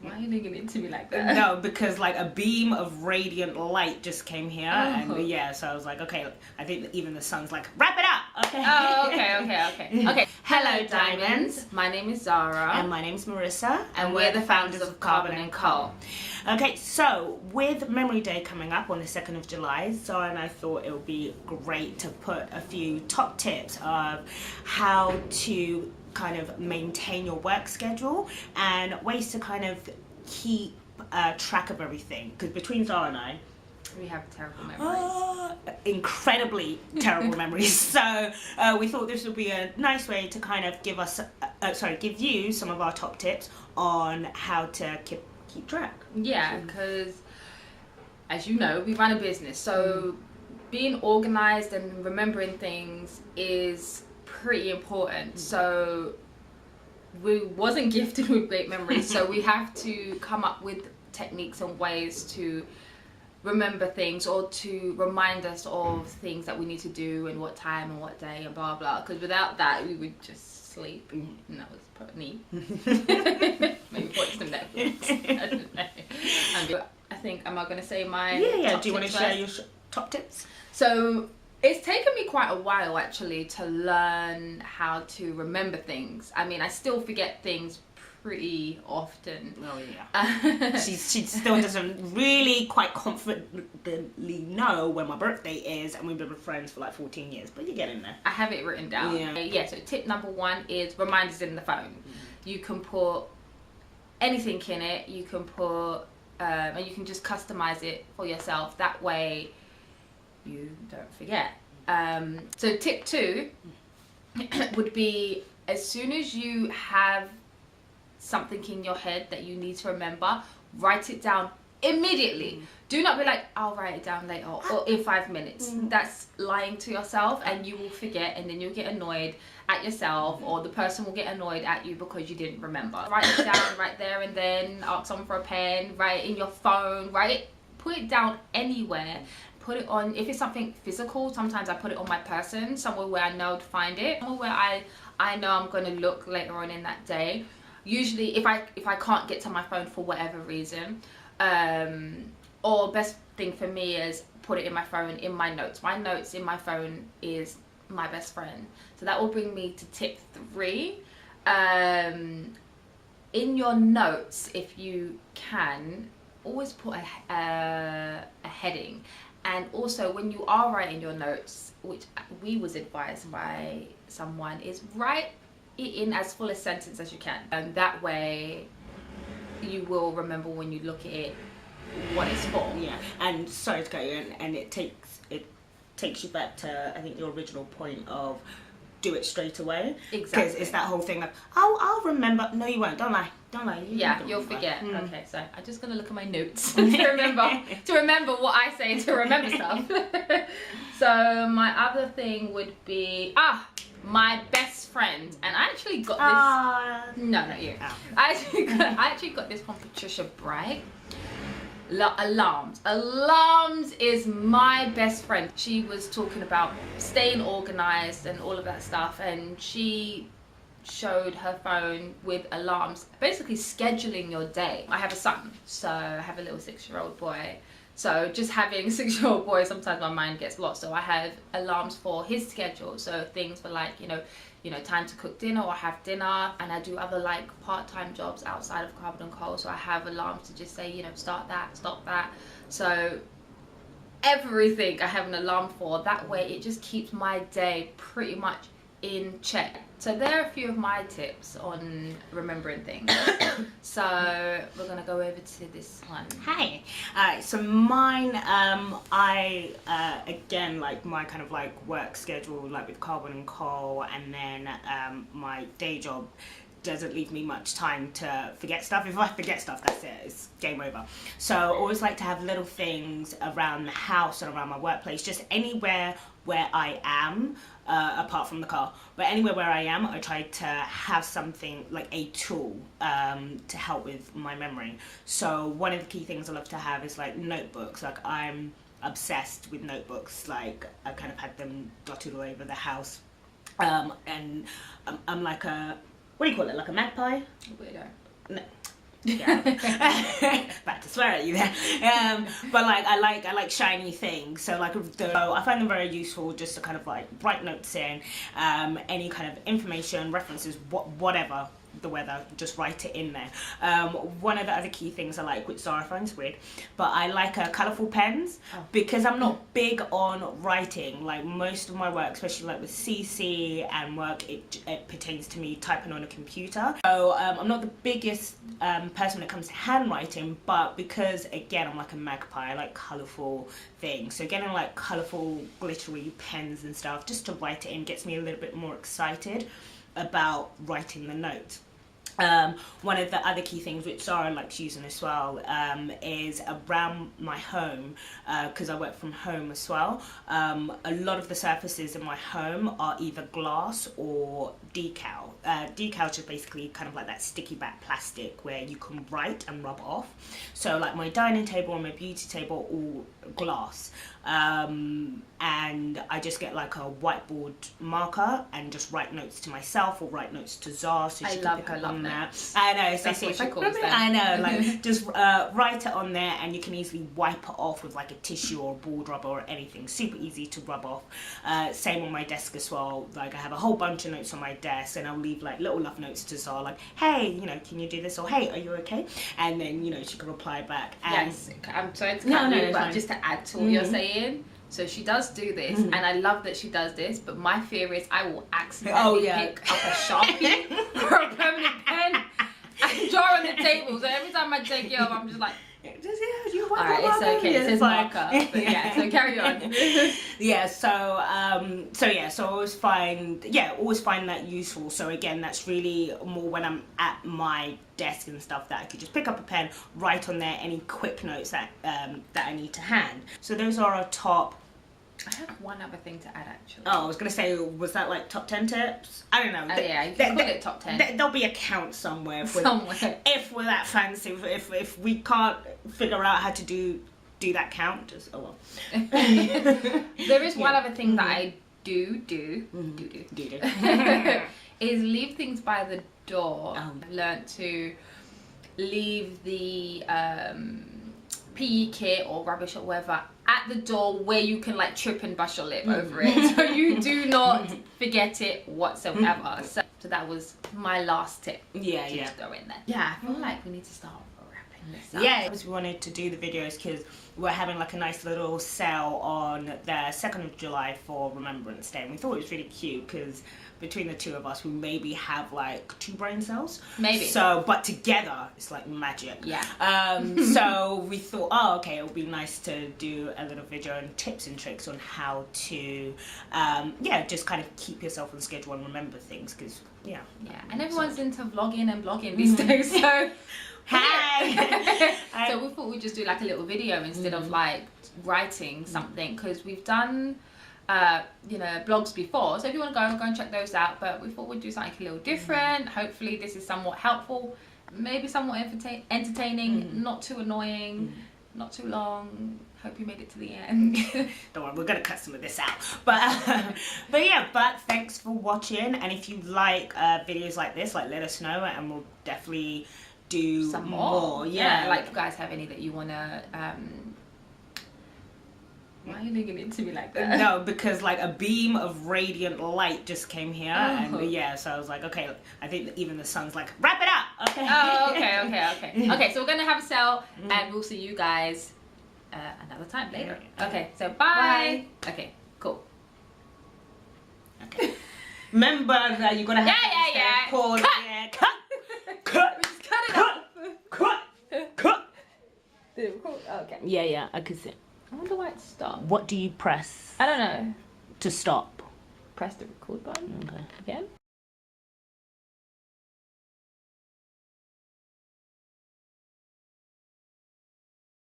Why are you looking into me like that? No, because like a beam of radiant light just came here, and yeah, so I was like, okay, I think even the sun's like, wrap it up, okay. Oh, okay. Hello, Diamonds. My name is Zara. And my name's Marissa. And we're the founders of Carbon & Co. Okay, so with Memory Day coming up on the 2nd of July, Zara and I thought it would be great to put a few top tips of how to kind of maintain your work schedule and ways to kind of keep track of everything. Because between Zara and I, we have terrible memories. Incredibly terrible memories. So we thought this would be a nice way to kind of give us, give you some of our top tips on how to keep track. Yeah, because as you know, we run a business, so being organized and remembering things is pretty important. So we wasn't gifted with great memories, so we have to come up with techniques and ways to remember things or to remind us of things that we need to do and what time and what day and blah blah, because without that we would just sleep, and that was probably maybe watch some Netflix. I don't know. I think, am I going to say my top do you want to tips share first? your top tips? So it's taken me quite a while actually to learn how to remember things. I mean, I still forget things pretty often. Oh yeah. she still doesn't really quite confidently know when my birthday is, and we've been friends for like 14 years, but you're getting there. I have it written down. Yeah, so tip number 1 is reminders in the phone. You can put anything in it. You can put and you can just customize it for yourself. That way you don't forget. So tip 2 would be, as soon as you have something in your head that you need to remember, write it down immediately. Do not be like, I'll write it down later or in 5 minutes. That's lying to yourself, and you will forget, and then you'll get annoyed at yourself, or the person will get annoyed at you because you didn't remember. Write it down right there and then, ask someone for a pen, write it in your phone, put it down anywhere. Put it on, if it's something physical, sometimes I put it on my person, somewhere where I know to find it, somewhere where I know I'm going to look later on in that day. Usually if I can't get to my phone for whatever reason, or best thing for me is put it in my phone, in my notes. My notes in my phone is my best friend. So that will bring me to tip 3. In your notes, if you can, always put a heading. And also, when you are writing your notes, which we was advised by someone, is write it in as full a sentence as you can, and that way you will remember when you look at it what it's for. Yeah, and sorry to cut you in, and it takes you back to, I think, the original point of do it straight away. Exactly. Because it's that whole thing of, I'll remember. No, you won't. Don't lie. You'll forget. Okay, so I'm just gonna look at my notes to remember what I say to remember stuff. So my other thing would be my best friend, and I actually got this. No, not you. I actually got this from Patricia Bright. Alarms is my best friend. She was talking about staying organized and all of that stuff, and she showed her phone with alarms, basically scheduling your day. I have a son, so I have a little 6-year-old boy. So just having a 6-year-old boy, sometimes my mind gets lost. So I have alarms for his schedule. So things for like, you know, time to cook dinner or have dinner. And I do other like part-time jobs outside of Carbon & Co. So I have alarms to just say, start that, stop that. So everything I have an alarm for. That way it just keeps my day pretty much in check. So there are a few of my tips on remembering things. So we're gonna go over to this one. Hi. Alright, so mine, I again, like my kind of like work schedule, like with Carbon & Co, and then my day job doesn't leave me much time to forget stuff. If I forget stuff, that's it, it's game over. So I always like to have little things around the house and around my workplace, just anywhere where I am, apart from the car, but anywhere where I am, I try to have something like a tool to help with my memory. So one of the key things I love to have is like notebooks. Like I'm obsessed with notebooks. Like I kind of had them dotted all over the house, and I'm like a, what do you call it, like a magpie? Weirdo. No. Yeah. Back to swear at you there. But like I like shiny things, so like I find them very useful just to kind of like write notes in, any kind of information, references, whatever. The weather, just write it in there. One of the other key things I like, which Zara finds weird, but I like colourful pens, because I'm not big on writing. Like most of my work, especially like with CC and work, it pertains to me typing on a computer. So I'm not the biggest person when it comes to handwriting, but because again I'm like a magpie, I like colourful things. So getting like colourful glittery pens and stuff just to write it in gets me a little bit more excited about writing the note. One of the other key things which Zara likes using as well is around my home, because I work from home as well. A lot of the surfaces in my home are either glass or decal. Decal is just basically kind of like that sticky back plastic where you can write and rub off. So like my dining table and my beauty table, all glass. And I just get like a whiteboard marker and just write notes to myself or write notes to Zara, so she can pick up on that. I know, so that's what she calls them. I know, like just write it on there, and you can easily wipe it off with like a tissue or a board rubber or anything. Super easy to rub off. Same on my desk as well. Like I have a whole bunch of notes on my desk, and I'll leave like little love notes to Zara, like, hey, you know, can you do this, or hey, are you okay? And then, you know, she can reply back. And yes, I'm sorry to cut you, but just to add to what you're saying. So she does do this, and I love that she does this, but my fear is I will accidentally pick up a Sharpie or a permanent pen and draw on the table. So every time I take it off, I'm just like, alright, it's okay, it says marker. But yeah, so carry on. So I always find that useful. So again, that's really more when I'm at my desk and stuff, that I could just pick up a pen, write on there any quick notes that I need to hand. So those are our top. I have one other thing to add actually. Oh, I was going to say, was that like top 10 tips? I don't know. Yeah, you can call it top 10. There'll be a count somewhere. If we're that fancy, if we can't figure out how to do that count, just, oh well. There is one other thing that I do is leave things by the door. I've learned to leave the PE kit or rubbish or whatever at the door where you can like trip and brush your lip over it, so you do not forget it whatsoever. So that was my last tip. Just go in there. I feel like we need to start wrapping this up. Because we wanted to do the videos because we're having like a nice little sale on the 2nd of July for Remembrance Day, and we thought it was really cute because between the two of us we maybe have like 2 brain cells, maybe, so but together it's like magic. So we thought, oh okay, it would be nice to do a little video and tips and tricks on how to just kind of keep yourself on schedule and remember things, because and everyone's into vlogging and blogging these days, so hi. So we thought we'd just do like a little video instead of like writing something, because we've done blogs before, so if you want to go and check those out, but we thought we'd do something a little different. Hopefully this is somewhat helpful, maybe somewhat entertaining, not too annoying, not too long. Hope you made it to the end. Don't worry, we're gonna cut some of this out, but thanks for watching, and if you like videos like this, like let us know, and we'll definitely do some more. Like, if you guys have any that you wanna why are you looking into me like that? No, because like a beam of radiant light just came here, and so I was like, okay, I think even the sun's like, wrap it up, okay. Okay, so we're gonna have a sale, and we'll see you guys another time later. Okay, so bye. Okay, cool. Okay. Remember that you're gonna have pause. Cut. Just cut it off. Okay. Yeah, I could see. I wonder why it stopped. What do you press? I don't know. To stop. Press the record button. Okay. Again.